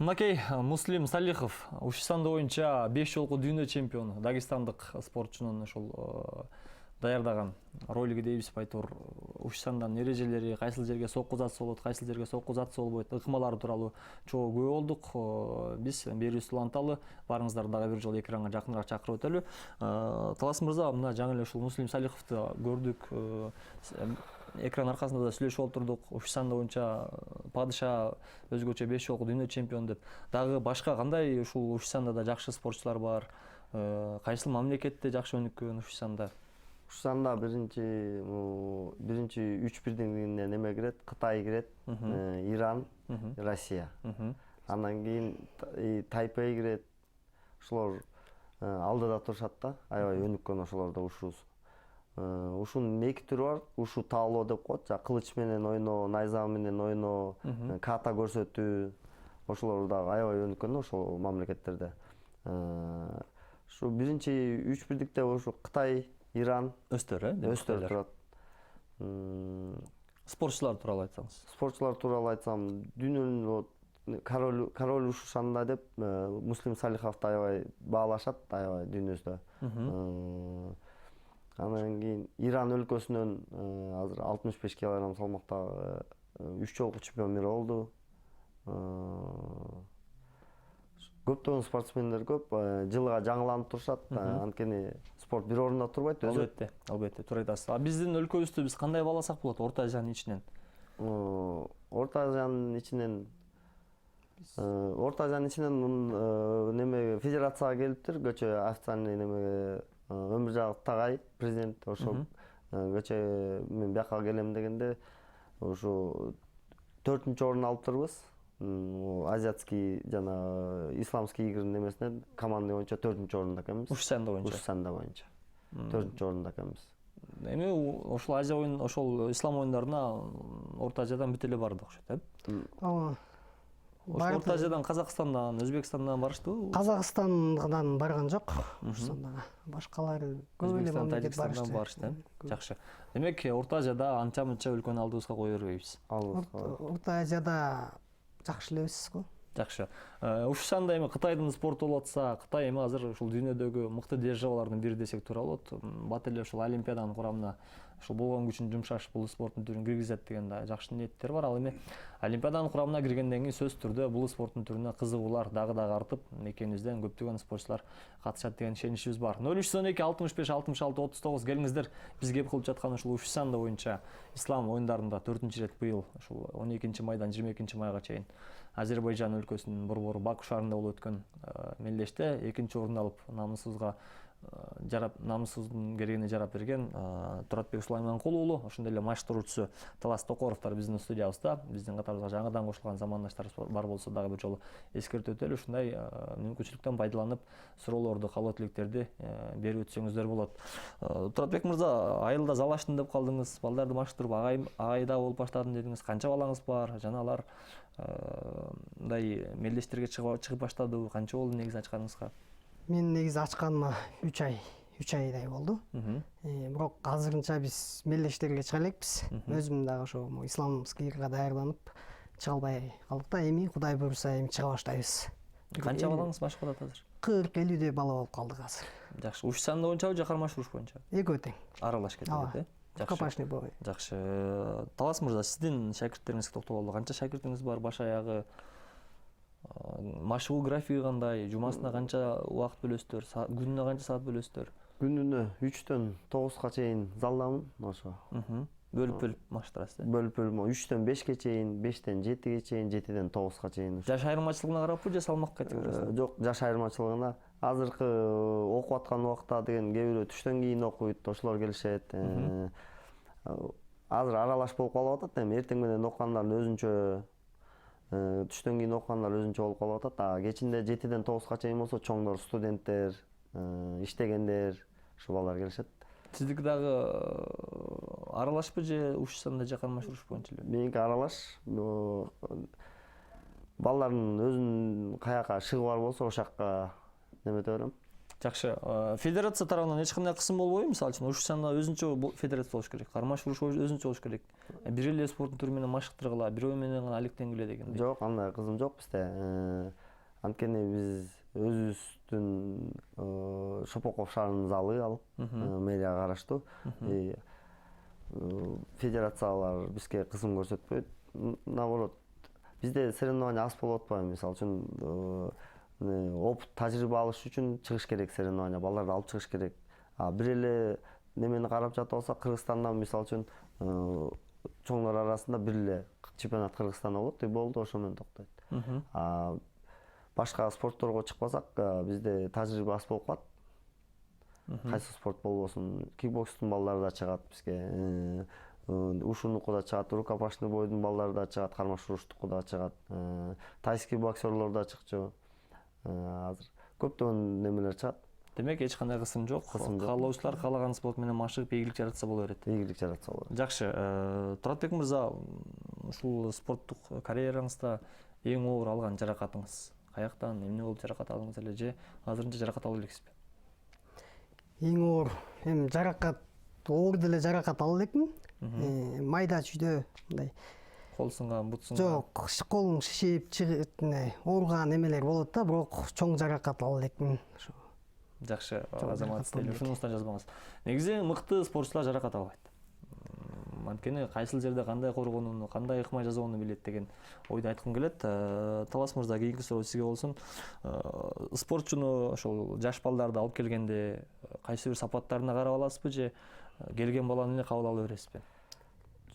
Мынакей Муслим Салихов Ушсанда боюнча 5 жолку дүйнө чемпиону, дагестандык спортчунун ошол даярдаган ролиги дейбиз айтор. Ушсандан эрежелери, кайсыл жерге сокку затса болот, кайсыл жерге сокку затса болбойт, ыкмалары тууралуу чогуу күбө болдук. Биз берүүбүз уланталы, барыңыздар дагы бир жолу экранга жакыныраак чакырып өтөлү. Талас мырза, мына жаңы эле ушул Муслим Салиховду көрдүк. Экран аркасында да сүйлөшүп отурдук. Ушсанда боюнча падыша өзгөчө 5 жолку дүйнө чемпион деп. Дагы башка кандай ушул Ушсанда да жакшы спортчулар бар? Кайсыл мамлекетте жакшы өнүккөн Ушсанда? Ушсанда биринчи 3-1-дин неме кирет, Кытай кирет, Иран, Россия. Андан кийин Тайпей кирет. Ошолор алдыда турушат да, аябай өнүккөн ошолор да ушубуз. Ушунун эки түрү бар. Ушу таалоо деп коет, кылыч менен ойноо, найза менен ойноо, ката көрсөтүү. Ошолор да аябай өнүккөн ошол мамлекеттерде. Ушу биринчи 3-1-дикте ушу Кытай, Иран Өстөр, өстөр турат. Спортчулар тууралуу айтсаңыз. Спортчулар тууралуу айтсам, дүйнөнүн король Ушшанда деп Муслим Салиховду аябай баалашат, аябай дүйнөсүдө. Андан кийин Иран өлкөсүнөн азыр 65 кг салмакта 3 жолку чемпион мира болду. Көптөгөн спортсмендер көп, жылга жаңыланып турушат. Анткени спорт бир орунда турбайт. Албетте, туура айтасыз. Биздин өлкөбүздү биз кандай бааласак болот Орто Азиянын ичинен? Орто Азиянын ичинен неме федерацияга келиптир, көчө официальный немеге Өмүржагов Тагай президент ошол көчө мен бияка келем дегенде ушу 4-чү орун алыптырбыз. Азиатский жана исламский игринин немесинен команда боюнча 4-чү орунда экенбиз. Ушсанда боюнча. 4-чү орунда экенбиз. Эми ошол Азия оюн, ошол ислам оюндарына Орто Азиядан бүт эле барды окшойт, Ооба. Ошол Орто Азиядан Казакстандан, Өзбекстандан барыштыбы? Казакстандан барган жок. Ушсандага. Башкалары көп эле мамлекет барышты. Жакшы. Демек, Орто Азияда анча-мынча өлкөнү алдыбызга кое бербейбиз. Орто Азияда жакшы элебиз го. Жакшы. Ушсанда эми Кытайдын спорту болуп атса, Кытай эми азыр ушул дүйнөдөгү мыкты державалардын бири десек туура болот. Бат эле ушул Олимпиаданын курамына ушул болгон күчүн жумшаш бул спорттун түрүн киргизет деген да жакшы ниеттер бар. Ал эми Олимпиаданын курамына киргенден кийин сөзсүз түрдө бул спорттун түрүнө кызыгуулар дагы артып, мекенибизден көптөгөн спортчулар катышат деген ишеничибиз бар. 0312 65 66 39 келиңиздер. Биз кеп кылып жаткан ушул Ушсанда боюнча ислам оюндарында 4-чү ирет быйыл ушул 12-майдан 22-майга чейин Азербайжан өлкөсүнүн борбору Баку шаарында болуп өткөн мелдеште 2-чи орун алып намысыбыздын керегине жарап берген Туратбек Сулайманкул уулу, ошондой эле майштыруучусу Талас Токоровдор биздин студиябызда. Биздин катарыбызга жаңыдан кошулган замандаштарыбыз бар болсо дагы бир жолу эскертип өтөлү. Ушундай мүмкүнчүлүктөн пайдаланып суроолорду, кабыл тилектерди берип өтсөңүздөр болот. Туратбек мырза, айылда зал аштым деп калдыңыз, балдарды маштырып агайда болуп баштадым дедиңиз. Канча балаңыз бар? Жана алар мындай мелдештерге чыгып баштадыбы? Канча болду негизи ачканыңызга? Мен негизи ачканыма 3 айдай болду. Бирок азырынча биз мелдештерге чыга элекпиз. Өзүм дагы ошо исламский игрга даярданып чыга албай калдык да. Эми Кудай буйруса эми чыга баштайбыз. Канча балаңыз башкалат азыр? 40-50 бала болуп калдык азыр. Жакшы. Ушсанда боюнчабы же кармашыш боюнча? Экөө тең. Аралаш кетет, Капашный бой. Жакшы. Талас мырза, сиздин шакирттериңизге токтололу. Канча шакиртиңиз бар? Баш аягы машыгуу графиги кандай? Жумасына канча убакыт бөлөсүздөр? Күнүнө канча саат бөлөсүздөр? Күнүнө 3-төн 9га чейин залдамын ошо. Бөлүп маштырасыз. Бөлүп 3-төн 5ге чейин, 5тен 7ге чейин, 7ден 9га чейин. Жаш айырмачылыгына карапбы же салмакка кетип? Жок, жаш айырмачылыгына. Азыркы окуп аткан убакта деген кээ бирөө түштөн кийин окуйт, ошолор келишет. Азыр аралаш болуп калып атат. Эми эртең менен окугандардын өзүнчө, түштөн кийин окугандар өзүнчө болуп калып атат. Кечинде 7ден 9га чейин болсо чоңдор, студенттер, иштегендер, ушул балдар келишет. Сиздики дагы аралашпы же Ушсанда же кармашыш боюнча эле? Меники аралаш. Балдардын өзүнүн каяка шыгы бар болсо ошол жакка немете берем. Жакшы. Федерация тарабынан эч кандай кысым болбойбу? Мисалы үчүн Ушчанда өзүнчө федерация болуш керек. Кармаш уруш өзүнчө болуш керек. Бир эле спорттун түрү менен машыктыргыла, бирөө менен гана алектенгиле дегендей. Жок, андай кызым жок бизде. Анткени биз өзүбүздүн Шопоков шаарынын залы ал, мэрияга караштуу. Федерациялар бизге кысым көрсөтпөйт. Наоборот, бизде соревнование аз болуп атпайбы? Мисалы үчүн опыт, тажрыйба алыш үчүн чыгыш керек соревнование, балдарды алып чыгыш керек. Бир эле немени карап жатып алсак, Кыргызстандан мисалы үчүн чоңдор арасында бир эле чемпионат Кыргызстанда болот, болду, ошо менен токтойт. Башка спортторго чыкпасак, бизде тажрыйба аз болуп калат. Кайсы спорт болбосун, кикбокстун балдары да чыгат бизге, ушунуку да чыгат, рукопашный бойдун балдары да чыгат, кармаш уруштуку да чыгат, тайский боксерлор да чыкчу. Азыр көптөгөн немелер чыгат. Демек эч кандай кысым жок. Каалоочулар каалаган спорт менен машыгып ийгилик жаратса боло берет. Ийгилик жаратса болот. Жакшы. Туратбек мырза, ушул спорттук карьераңызда эң оор алган жаракатыңыз каяктан, эмне болуп жаракат алдыңыз эле же азырынча жаракат алып элексизби? Эң оор эми жаракат, оор деле жаракат алып элекмин. Майда чүйдө мындай Кол сынган, бут сынган. жок, колуң шишип, ооруган эмелер болот да, бирок чоң жаракат алып элекмин. Жакшы, Азамат, ушунусунан жазбаңыз. Негизи мыкты спортчулар жаракат албайт. Анткени кайсыл жерде кандай коргонууну, кандай ыкмай жасоону билет деген ойду айткым келет. Талас мырза, кийинки суроо сизге болсун. Спортчуну ошол жаш балдарды алып келгенде кайсы бир сапаттарына карап аласызбы же келген баланы эле кабыл ала бересизби?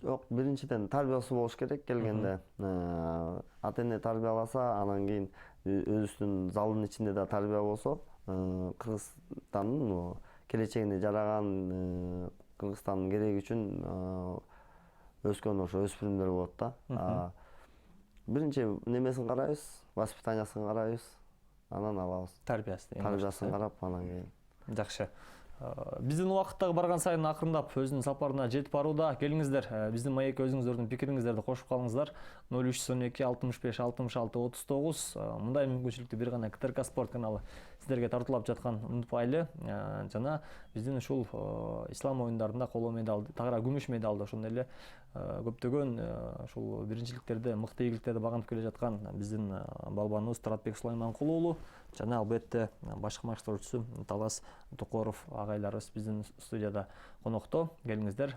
Жок, биринчиден тарбиясы болуш керек келгенде. Ата-эне тарбияласа, анан кийин өзүбүздүн залдын ичинде да тарбия болсо, Кыргызстандын келечегине жараган, Кыргызстандын кереги үчүн өскөн ошо өспүрүмдөр болот да. Биринчи немесин карайбыз, воспитаниясын карайбыз, анан алабыз. Тарбиясын карап, анан кийин. Жакшы. Биздин убакыттагы барган сайын акырындап өзүнүн сапарына жетип барууда. Келиңиздер, биздин маекке өзүңүздөрдүн пикириңиздерди кошуп калыңыздар. 0312 65 66 39. Мындай мүмкүнчүлүктү бир гана КТРК спорт каналы сиздерге тартуулап жаткан унутпайлы. Жана биздин ушул ислам оюндарында коло медалды, тагыра күмүш медалды, ошондой эле көптөгөн ушул биринчиликтерде мыкты ийгиликтерди багынтып келе жаткан биздин балбаныбыз Туратбек Сулайманкулу уулу жана албетте башкы машыктоочусу Талас Токоров агайларыбыз биздин студияда конокто. Келиңиздер,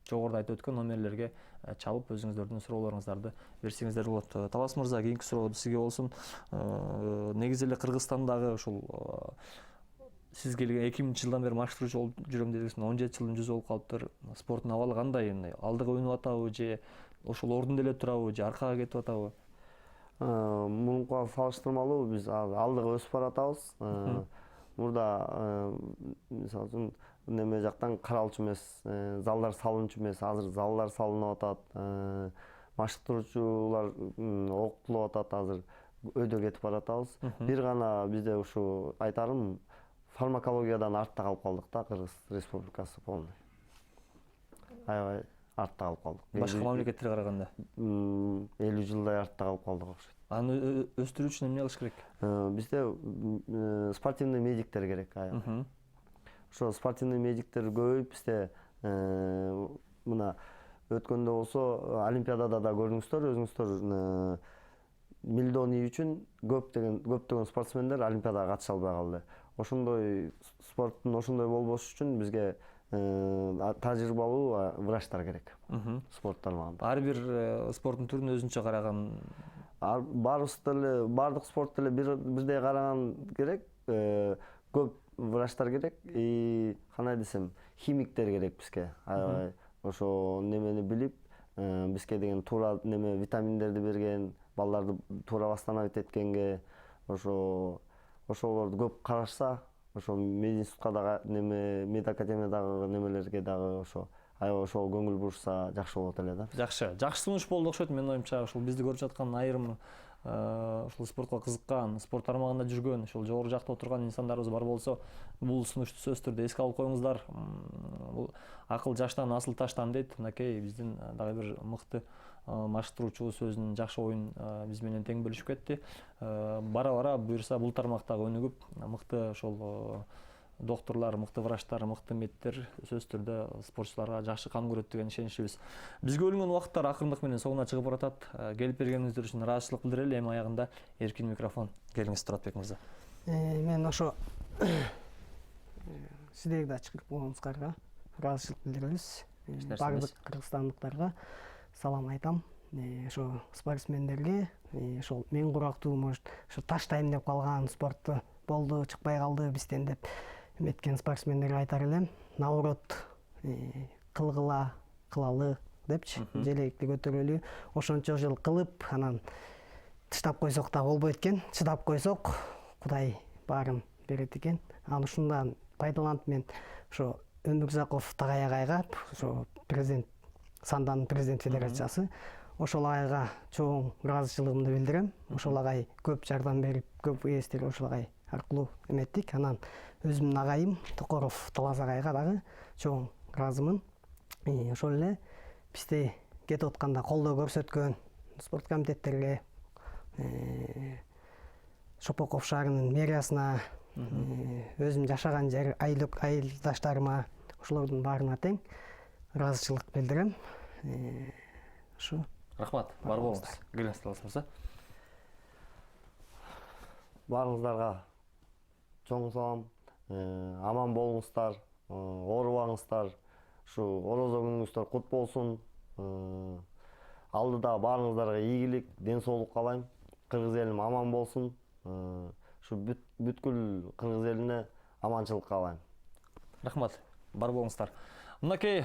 жогоруда айтып өткөн номерлерге чалып өзүңүздөрдүн суроолоруңуздарды берсеңиздер болот. Талас мырза, кийинки суроо сизге болсун. Негизи эле Кыргызстандагы ушул сиз келген 2000-жылдан бери машыктыруучу болуп жүрөм дедиңиз, 17 жылдын жүзү болуп калыптыр. Спорттун абалы кандай? Алдыга өнүп атабы же ошол ордунда эле турабы же аркага кетип атабы? Мурункуга салыштырмалуу биз алдыга өсүп баратабыз. Мурда мисалы үчүн неме жактан каралчу эмес, залдар салынчу эмес, азыр залдар салынып атат. Машыктыруучулар окутулуп атат, азыр өйдө кетип баратабыз. Бир гана бизде ушу айтарым, фармакологиядан артта калып калдык да, Кыргыз Республикасы полный. Аябай артта калып калдык. Башка мамлекеттерге караганда 50 жылдай артта калып калдык окшойт. Аны өстүрүү үчүн эмне кылыш керек? Бизде спортивный медиктер керек. Ошо спортивный медиктер көбөйүп, бизде мына өткөндө болсо Олимпиадада да көрдүңүздөр, өзүңүздөр милдон үй үчүн көптөгөн спортсмендер Олимпиадага катыша албай калды. Ошондой спорттун ошондой болбош үчүн бизге тажрыйбалуу врачтар керек. Спорт тармагында. Ар бир спорттун түрүнө өзүнчө караган. Бардык спорт деле бирдей караган керек. Көп врачтар керек. Кандай десем, химиктер керек бизге. Ошо немени билип, бизге деген туура неме витаминдерди берген, балдарды туура восстановить эткенге, ошолорду көп карашса, ошо мединститутка дагы неме, медакадемиядагы немелерге дагы ошо аябай ошого көңүл бурушса жакшы болот эле да. Жакшы сунуш болду окшойт. Менин оюмча ушул бизди көрүп жаткан айрым ушул спортко кызыккан, спорт тармагында жүргөн, ушул жогору жакта отурган инсандарыбыз бар болсо, бул сунушту сөзсүз түрдө эске алып коюңуздар. бул акыл жаштан асыл таштан дейт. Мынакей биздин дагы бир мыкты маштыруучубуз өзүнүн жакшы оюн биз менен тең бөлүшүп кетти. Бара буюрса бул тармактагы өнүгүп мыкты ошол докторлор, мыкты врачтар, мыкты медтер сөзсүз түрдө спортчуларга жакшы кам көрөт деген ишеничибиз. Бизге бөлүнгөн убакыттар акырындык менен соңуна чыгып баратат. Келип бергениңиздер үчүн ыраазычылык билдирели. Эми аягында эркин микрофон. Келиңиз Туратбек мырза. Мен ошо сиздерди да чакырып койгонуңуздарга ыраазычылык билдиребиз. Бардык кыргызстандыктарга салам айтам. Ошо спортсмендерге, ошол мен курактуу, может, ошо таштайм деп калган спортту болду, чыкпай калды бизден деп эметкен спортсмендерге айтар элем. Наоборот, кылалы депчи, желекти көтөрөлү. Ошончо жыл кылып, анан таштап койсок да болбойт экен. Чыдап койсок, Кудай баарын берет экен. Анан ушундан пайдаланып мен ошо Өмүрзаков Тагай агайга, ошо президент Сандан президент федерациясы, ошол агайга чоң ыраазычылыгымды билдирем. Ошол агай көп жардам берип, көп эстер ошол агай аркылуу эметтик. Анан өзүмдүн агайым Токоров Талас агайга дагы чоң ыраазымын. Ошол эле бизде кетип атканда колдоо көрсөткөн спорт комитеттерге, Шопоков шаарынын мэриясына, өзүм жашаган жер айылдаштарыма, ошолордун баарына тең ыраазычылык билдирем. Ошо. Рахмат, бар болуңуз. Келиңиз Талас мырза. Баарыңыздарга чоң салам. Аман болуңуздар, оорубаңыздар. Ушу орозо күнүңүздөр кут болсун. Алдыда баарыңыздарга ийгилик, ден соолук каалайм. Кыргыз элим аман болсун. Ушу бүткүл кыргыз элине аманчылык каалайм. Рахмат, бар болуңуздар. Мынакей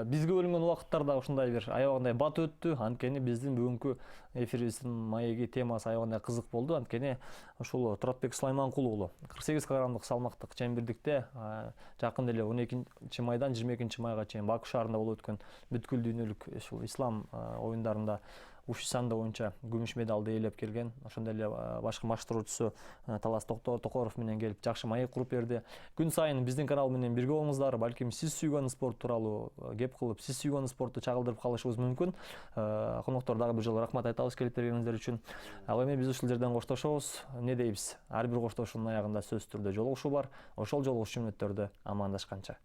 бизге бөлүнгөн убакыттарда ушундай бир аябагандай бат өттү. Анткени биздин бүгүнкү эфирибиздин маеги темасы аябагандай кызык болду. Анткени ушул Туратбек Сулайманкул уулу 48 килограммдык салмактык чембирдикте жакын эле 12 майдан 22 майга чейин Баку шаарында болуп өткөн бүткүл дүйнөлүк ушул ислам оюндарында ушу санды боюнча күмүш медалды ээлеп келген. Ошондой эле башкы маштыруучусу Талас Токоров менен келип жакшы маек куруп берди. Күн сайын биздин канал менен бирге болуңуздар. Балким сиз сүйгөн спорт тууралуу кеп кылып, сиз сүйгөн спорту чагылдырып калышыбыз мүмкүн. Коноктор дагы бир жолу рахмат айтабыз келип бергениңиздер үчүн. Ал эми биз ушул жерден коштошобуз. Эмне дейбиз? Ар бир коштошуунун аягында сөзсүз түрдө жолугушуу бар. Ошол жолугушуу мүнөттөрдө амандашканча.